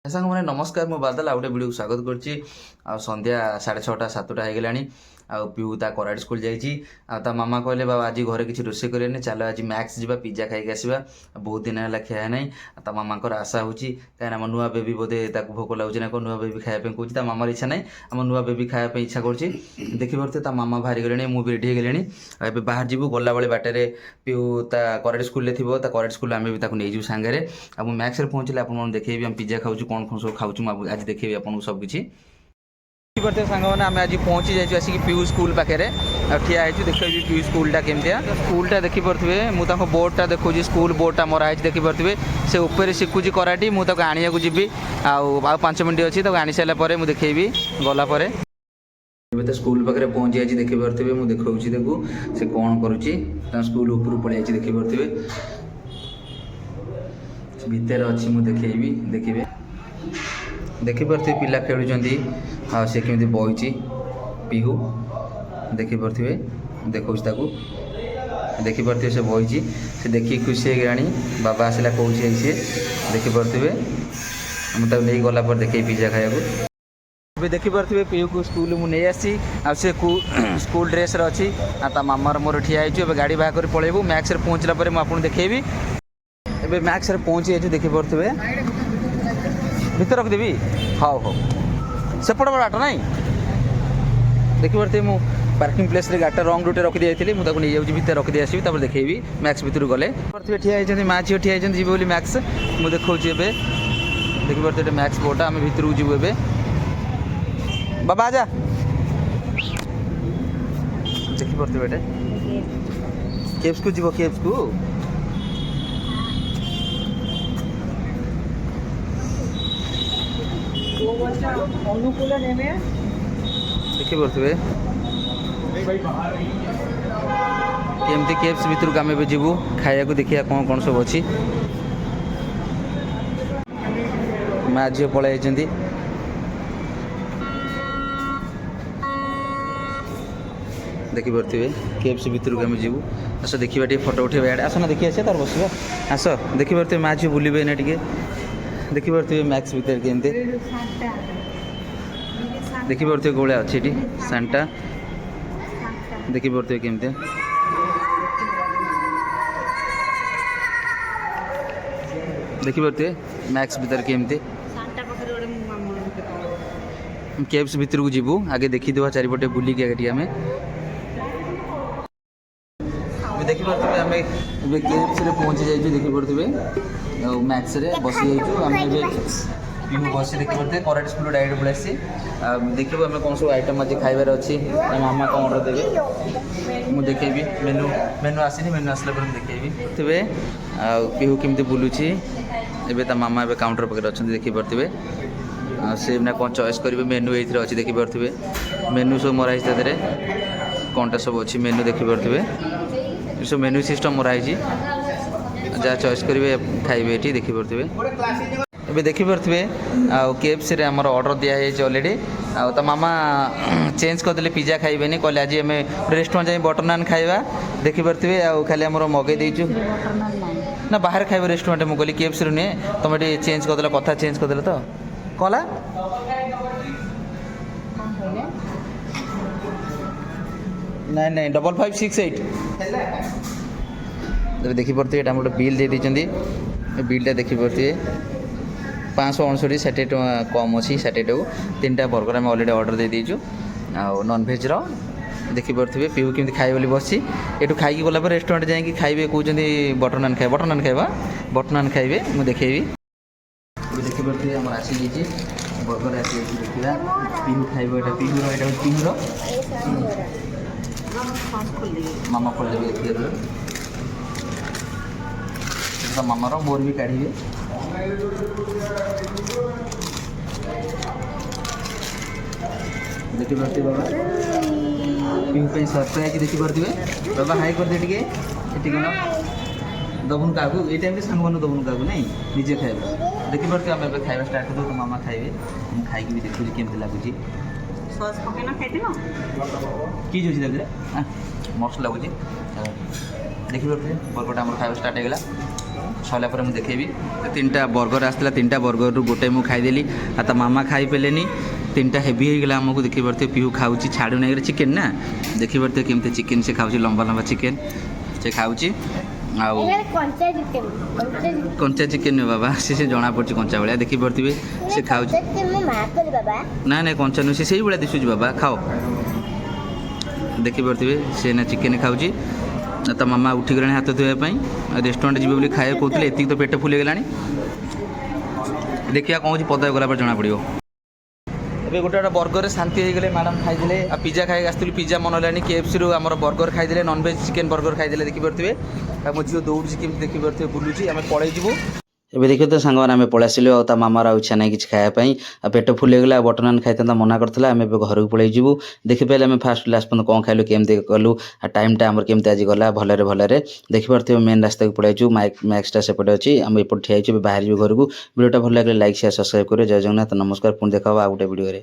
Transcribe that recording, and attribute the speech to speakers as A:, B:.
A: ସାଙ୍ଗମାନେ ନମସ୍କାର, ମୁଁ ବାଦଲ ଆଉ ଗୋଟେ ଭିଡ଼ିଓକୁ ସ୍ୱାଗତ କରୁଛି। ଆଉ ସନ୍ଧ୍ୟା 6:30 7ଟା ହେଇଗଲାଣି। ଆଉ ପିଉ ତା କରାଡ଼ି ସ୍କୁଲ ଯାଇଛି। ଆଉ ତା ମାମା କହିଲେ ବାବା ଆଜି ଘରେ କିଛି ରୋଷେଇ କରିବେନି, ଚାଲ ଆଜି ମ୍ୟାକ୍ସ ଯିବା ପିଜା ଖାଇକି ଆସିବା। ବହୁତ ଦିନ ହେଲା ଖିଆ ନାହିଁ। ଆଉ ତା ମାମାଙ୍କର ଆଶା ହେଉଛି କାହିଁକିନା ଆମ ନୂଆ ବେବି ବୋଧେ ତାକୁ ଭୋକ ଲାଗୁଛି ନା କ'ଣ, ନୂଆ ବେବି ଖାଇବା ପାଇଁ କହୁଛି। ତା ମାମାର ଇଚ୍ଛା ନାହିଁ, ଆମ ନୂଆ ବେବି ଖାଇବା ପାଇଁ ଇଚ୍ଛା କରୁଛି। ଦେଖିପାରୁଥିବେ ତା ମାମା ବାହାରି ଗଲେଣି, ମୁଁ ବି ରେଡ଼ି ହେଇଗଲିଣି। ଆଉ ଏବେ ବାହାରି ଯିବୁ। ଗଲାବେଳେ ବାଟରେ ପିଉ ତା କରାଡ଼ି ସ୍କୁଲରେ ଥିବ, ତା କରାଡ଼ି ସ୍କୁଲରେ ଆମେ ବି ତାକୁ ନେଇଯିବୁ ସାଙ୍ଗରେ। ଆଉ ମୁଁ ମ୍ୟାକ୍ସରେ ପହଞ୍ଚିଲେ ଆପଣମାନଙ୍କୁ ଦେଖେଇବି ଆମେ ପିଜା ଖାଉଛୁ, କ'ଣ କ'ଣ ସବୁ ଖାଉଛୁ। ମୁଁ ଆଜି ଦେଖେଇବି ଆପଣଙ୍କୁ ସବୁ କିଛି। ଦେଖିପାରୁଥିବେ ସାଙ୍ଗମାନେ ଆମେ ଆଜି ପହଞ୍ଚି ଯାଇଛୁ ଆସିକି ପିୟୁ ସ୍କୁଲ ପାଖରେ। ଆଉ ଠିଆ ହେଇଛୁ, ଦେଖେଇବି ପିୟୁ ସ୍କୁଲଟା କେମିତିଆ। ସ୍କୁଲଟା ଦେଖିପାରୁଥିବେ, ମୁଁ ତାଙ୍କ ବୋର୍ଡ଼ଟା ଦେଖାଉଛି, ସ୍କୁଲ ବୋର୍ଡ଼ଟା ମରା ହେଇଛି ଦେଖିପାରୁଥିବେ। ସେ ଉପରେ ଶିଖୁଛି କରାଟି, ମୁଁ ତାକୁ ଆଣିବାକୁ ଯିବି। ଆଉ 5 ମିନିଟ୍ ଅଛି, ତାକୁ ଆଣି ସାରିଲା ପରେ ମୁଁ ଦେଖେଇବି ଗଲା ପରେ। ଏବେ ତ ସ୍କୁଲ ପାଖରେ ପହଞ୍ଚି ଯାଇଛି, ଦେଖିପାରୁଥିବେ। ମୁଁ ଦେଖାଉଛି ତାକୁ ସେ କ'ଣ କରୁଛି। ତାଙ୍କ ସ୍କୁଲ ଉପରକୁ ପଳେଇ ଯାଇଛି, ଦେଖିପାରୁଥିବେ। ଭିତରେ ଅଛି, ମୁଁ ଦେଖେଇବି, ଦେଖିବେ। ଦେଖିପାରୁଥିବେ ପିଲା ଖେଳୁଛନ୍ତି। ଆଉ ସେ କେମିତି ବଇଛି ପିହୁ, ଦେଖିପାରୁଥିବେ। ଦେଖାଉଛି ତାକୁ, ଦେଖିପାରୁଥିବେ ସେ ବଇଛି। ସେ ଦେଖିକି ଖୁସି ହେଇଗଲାଣି, ବାବା ଆସିଲା କହୁଛି ସିଏ, ଦେଖିପାରୁଥିବେ। ମୁଁ ତାକୁ ନେଇ ଗଲା ପରେ ଦେଖେଇ ପିଜା ଖାଇବାକୁ। ଏବେ ଦେଖିପାରୁଥିବେ ପିୟୁକୁ ସ୍କୁଲ ମୁଁ ନେଇ ଆସିଛି। ଆଉ ସେ ସ୍କୁଲ ଡ୍ରେସ୍ରେ ଅଛି। ଆଉ ତା ମାମାର ମୋର ଠିଆ ହେଇଛୁ। ଏବେ ଗାଡ଼ି ବାହାର କରି ପଳେଇବୁ। ମ୍ୟାକ୍ସରେ ପହଞ୍ଚିଲା ପରେ ମୁଁ ଆପଣଙ୍କୁ ଦେଖେଇବି। ଏବେ ମ୍ୟାକ୍ସରେ ପହଞ୍ଚି ଯାଇଛୁ, ଦେଖିପାରୁଥିବେ। ଭିତରେ ରଖିଦେବି, ହଉ ହଉ। ସେପଟେ ବଡ଼ ବାଟ ନାହିଁ, ଦେଖିପାରୁଥିବେ। ମୁଁ ପାର୍କିଂ ପ୍ଲେସ୍ରେ ଗାଡ଼ିଟା ରଙ୍ଗ ରୁଟ୍ରେ ରଖିଦେଇଥିଲି। ମୁଁ ତାକୁ ନେଇଯାଉଛି, ଭିତରେ ରଖିଦେଇ ଆସିବି, ତାପରେ ଦେଖେଇବି ମ୍ୟାକ୍ସ ଭିତରକୁ ଗଲେ। ଦେଖିପାରୁଥିବେ ଠିଆ ହେଇଛନ୍ତି, ମା ଝିଅ ଠିଆ ହେଇଛନ୍ତି, ଯିବେ ବୋଲି ମ୍ୟାକ୍ସ। ମୁଁ ଦେଖାଉଛି ଏବେ, ଦେଖିପାରୁଥିବେ ଏଇଟା ମ୍ୟାକ୍ସ ବୋର୍ଡ଼ଟା। ଆମେ ଭିତରକୁ ଯିବୁ ଏବେ। ବାବା ଆଜା, ଦେଖିପାରୁଥିବେ ଏଇଟା କେପ୍ସକୁ ଯିବ, କେପ୍ସକୁ। ଦେଖିପାରୁଥିବେ କେମିତି କେପ୍ସ ଭିତରକୁ ଆମେ ଏବେ ଯିବୁ ଖାଇବାକୁ, ଦେଖିବା କ'ଣ କ'ଣ ସବୁ ଅଛି। ମା ଝିଅ ପଳାଇ ଯାଇଛନ୍ତି। ଦେଖିପାରୁଥିବେ କେପ୍ସ ଭିତରକୁ ଆମେ ଯିବୁ। ଆସ ଦେଖିବା, ଟିକେ ଫଟୋ ଉଠେଇବା। ଇଆଡ଼େ ଆସ ନା, ଦେଖି ଆସିବା, ତାର ବସିବା। ଆସ, ଦେଖିପାରୁଥିବେ ମା ଝିଅ ବୁଲିବେ ନା ଟିକେ। ଦେଖିପାରୁଥିବେ ମ୍ୟାକ୍ସ ଭିତରେ କେମିତି, ଦେଖିପାରୁଥିବେ ଗୋଳିଆ ଅଛି ଏଠି ସାଣ୍ଟା, ଦେଖିପାରୁଥିବେ କେମିତି। ଦେଖିପାରୁଥିବେ ମ୍ୟାକ୍ସ ଭିତରେ କେମିତି। କେପ୍ସ ଭିତରକୁ ଯିବୁ, ଆଗେ ଦେଖିଦେବା ଚାରିପଟେ ବୁଲିକି ଆଗେ ଟିକେ ଆମେ। ଦେଖିପାରୁଥିବେ ଆମେ ଏବେ କେପ୍ସରେ ପହଞ୍ଚି ଯାଇଛୁ, ଦେଖିପାରୁଥିବେ। ଆଉ ମ୍ୟାକ୍ସରେ ବସି ଯାଇଛୁ ଆମେ ଏବେ। ମୁଁ ବସି, ଦେଖିପାରୁଥିବେ କରାଟି ସ୍କୁଲ ଡାଇରେକ୍ଟ ପଳେଇ ଆସିଛି। ଆଉ ଦେଖିବୁ ଆମେ କ'ଣ ସବୁ ଆଇଟମ୍ ଆଜି ଖାଇବାର ଅଛି। ମାମା କ'ଣ ଅର୍ଡ଼ର ଦେବେ ମୁଁ ଦେଖେଇବି। ମେନୁ ଆସିନି, ମେନୁ ଆସିଲା ପରେ ମୁଁ ଦେଖେଇବି। ଥିବେ ଆଉ ପିହୁ କେମିତି ବୁଲୁଛି। ଏବେ ତା ମାମା ଏବେ କାଉଣ୍ଟର ପାଖରେ ଅଛନ୍ତି, ଦେଖିପାରୁଥିବେ। ଆଉ ସେ ନା କ'ଣ ଚଏସ୍ କରିବେ। ମେନୁ ଏଇଥିରେ ଅଛି, ଦେଖିପାରୁଥିବେ। ମେନୁ ସବୁ ମରା ହେଇଛି ତା ଦେହରେ, କ'ଣଟା ସବୁ ଅଛି ମେନୁ, ଦେଖିପାରୁଥିବେ। ଏସବୁ ମେନୁ ସିଷ୍ଟମ୍ ମରା ହେଇଛି, ଯାହା ଚଏସ୍ କରିବେ ଖାଇବେ ଏଠି, ଦେଖିପାରୁଥିବେ। ଏବେ ଦେଖିପାରୁଥିବେ ଆଉ କେଏଫ୍ସିରେ ଆମର ଅର୍ଡ଼ର ଦିଆହେଇଛି ଅଲରେଡ଼ି। ଆଉ ତା ମାମା ଚେଞ୍ଜ କରିଦେଲେ, ପିଜା ଖାଇବେନି, କହିଲେ ଆଜି ଆମେ ରେଷ୍ଟୁରାଣ୍ଟ ଯାଇ ବଟର ନାନ୍ ଖାଇବା। ଦେଖିପାରୁଥିବେ ଆଉ ଖାଲି ଆମର ମଗେଇ ଦେଇଛୁ ନା, ବାହାରେ ଖାଇବା ରେଷ୍ଟୁରାଣ୍ଟ। ମୁଁ କହିଲି କେଏଫ୍ସିରୁ ନୁହେଁ, ତୁମେ ଟିକେ ଚେଞ୍ଜ କରିଦେଲ, କଥା ଚେଞ୍ଜ କରିଦେଲ ତ। କ'ଣ ହେଲା? ନାଇଁ ନାଇଁ, 5568। ଏବେ ଦେଖିପାରୁଥିବେ ଏଇଟା ଆମର ଗୋଟେ ବିଲ୍ ଦେଇ ଦେଇଛନ୍ତି। ଏ ବିଲ୍ଟା ଦେଖିପାରୁଥିବେ 559, 60 ଟଙ୍କା କମ୍ ଅଛି। 60ଟାକୁ 3ଟା ବର୍ଗର ଆମେ ଅଲରେଡ଼ି ଅର୍ଡ଼ର ଦେଇଦେଇଛୁ। ଆଉ ନନ୍ଭେଜ୍ର ଦେଖିପାରୁଥିବେ। ପିହୁ କେମିତି ଖାଇବେ ବୋଲି ବସିଛି। ଏଠୁ ଖାଇକି ଗଲା ପରେ ରେଷ୍ଟୁରାଣ୍ଟ ଯାଇକି ଖାଇବେ, କହୁଛନ୍ତି ବଟର ନାନ୍ ଖାଇବା, ବଟର ନାନ୍ ଖାଇବେ, ମୁଁ ଦେଖେଇବି। ଏବେ ଦେଖିପାରୁଥିବେ ଆମର ଆସିଯାଇଛି ବର୍ଗର, ଆସିଯାଇଛି। ଦେଖିବା ପିହୁ ଖାଇବ, ଏଇଟା ପିହୁର, ଏଇଟା ହେଉଛି ପିହୁର। ମାମା ଖୋଲିଦେବେ, ଦେଖିଦେବେ। ତା ମାମାର ମୋର ବି କାଢ଼ିବେ। ଦେଖିପାରୁଥିବେ ବାବା ପିହୁ ପାଇଁ ସରପ୍ରାଇଜ୍, ଦେଖିପାରୁଥିବେ। ବାବା ହାଇ କରିଦିଏ ଟିକେ, ଏଠିକି ନା ଦେବୁନି କାହାକୁ, ଏଇ ଟାଇମ୍ରେ ସାଙ୍ଗମାନଙ୍କୁ ଦେବୁନି କାହାକୁ, ନାଇଁ ନିଜେ ଖାଇବ। ଦେଖିପାରୁଥିବେ ଆମେ ଏବେ ଖାଇବା ଷ୍ଟାର୍ଟ କରିଦେବୁ। ମାମା ଖାଇବେ, ମୁଁ ଖାଇକି ବି ଦେଖୁଛି କେମିତି ଲାଗୁଛି। ସସ୍ ପକେଇନା ଖାଇଥିଲ କି ଅଛି ତା ଦେହରେ, ମସ୍ତ ଲାଗୁଛି। ଦେଖିପାରୁଥିବେ ବର୍ଗରଟା ଆମର ଖାଇବା ଷ୍ଟାର୍ଟ ହେଇଗଲା। सरला मुझे देखेबी 3टा बर्गर आसला 3टा बर्गर रु गोटे मुझे खाईदेली आ ता मामा खाई पेलेनी 3टा हेवी हो गला आमको देखी पारे पीहू खाऊँ छाड़ू नहीं चिकेन ना देखी पारे केमती चिकेन से खाऊँ लंबा लंबा चिकेन से खाऊँ कंचा चिकेन बाबा से जना पड़ी कंचा भाया देखी पारे से खाऊ ना ना कंचा नुह से भाया दिशुच बाबा खाओ देखी पारे से ना चिकेन खाऊँ तो मामा उठिगला हाथ धोवाई रेस्टोरेंट जी बोली खाए कहते एति तो पेट फुल गला देखिए कौन पदा गला पर जना पड़ो ଏବେ ଗୋଟେ ଗୋଟେ ବର୍ଗରରେ ଶାନ୍ତି ହେଇଗଲେ ମ୍ୟାଡ଼ାମ୍ ଖାଇଦେଲେ ଆଉ ପିଜା ଖାଇକି ଆସିଥିଲୁ ପିଜା ମନ ହେଲାନି KFCରୁ ଆମର ବର୍ଗର ଖାଇଦେଲେ ନନ୍ଭେଜ୍ ଚିକେନ୍ ବର୍ଗର ଖାଇଦେଲେ ଦେଖିପାରୁଥିବେ ଆଉ ମୋ ଝିଅ ଦୌଡ଼ୁଛି କେମିତି ଦେଖିପାରୁଥିବେ ବୁଲୁଛି ଆମେ ପଳେଇ ଯିବୁ ଏବେ ଦେଖିବେ ତ ସାଙ୍ଗମାନେ ଆମେ ପଳେଇ ଆସିଲୁ ଆଉ ତା ମାମାର ଆଉ ଇଚ୍ଛା ନାହିଁ କିଛି ଖାଇବା ପାଇଁ ଆଉ ପେଟ ଫୁଲ୍ ହେଇଗଲା ଆଉ ବଟର ନାନ୍ ଖାଇଥାନ୍ତା ମନା କରିଥିଲା ଆମେ ଏବେ ଘରକୁ ପଳେଇ ଯିବୁ ଦେଖିପାରିଲେ ଆମେ ଫାଷ୍ଟ ଲାଷ୍ଟ ପର୍ଯ୍ୟନ୍ତ କ'ଣ ଖାଇଲୁ କେମିତି କଲୁ ଆଉ ଟାଇମ୍ଟା ଆମର କେମିତି ଆଜି ଗଲା ଭଲରେ ଭଲରେ ଦେଖିପାରୁଥିବେ ମେନ୍ ରାସ୍ତାକୁ ପଳେଇଛୁ ମ୍ୟାକ୍ସଟା ସେପଟେ ଅଛି ଆମେ ଏପଟେ ଠିଆ ହେଇଛୁ ଏବେ ବାହାରିଯିବୁ ଘରକୁ ଭିଡ଼ିଓଟା ଭଲ ଲାଗିଲେ ଲାଇକ୍ ସେୟାର ସବସ୍କ୍ରାଇବ୍ କରିବେ ଜୟ ଜଗନ୍ନାଥ ନମସ୍କାର ପୁଣି ଦେଖା ହେବ ଆଉ ଗୋଟେ ଭିଡ଼ିଓରେ।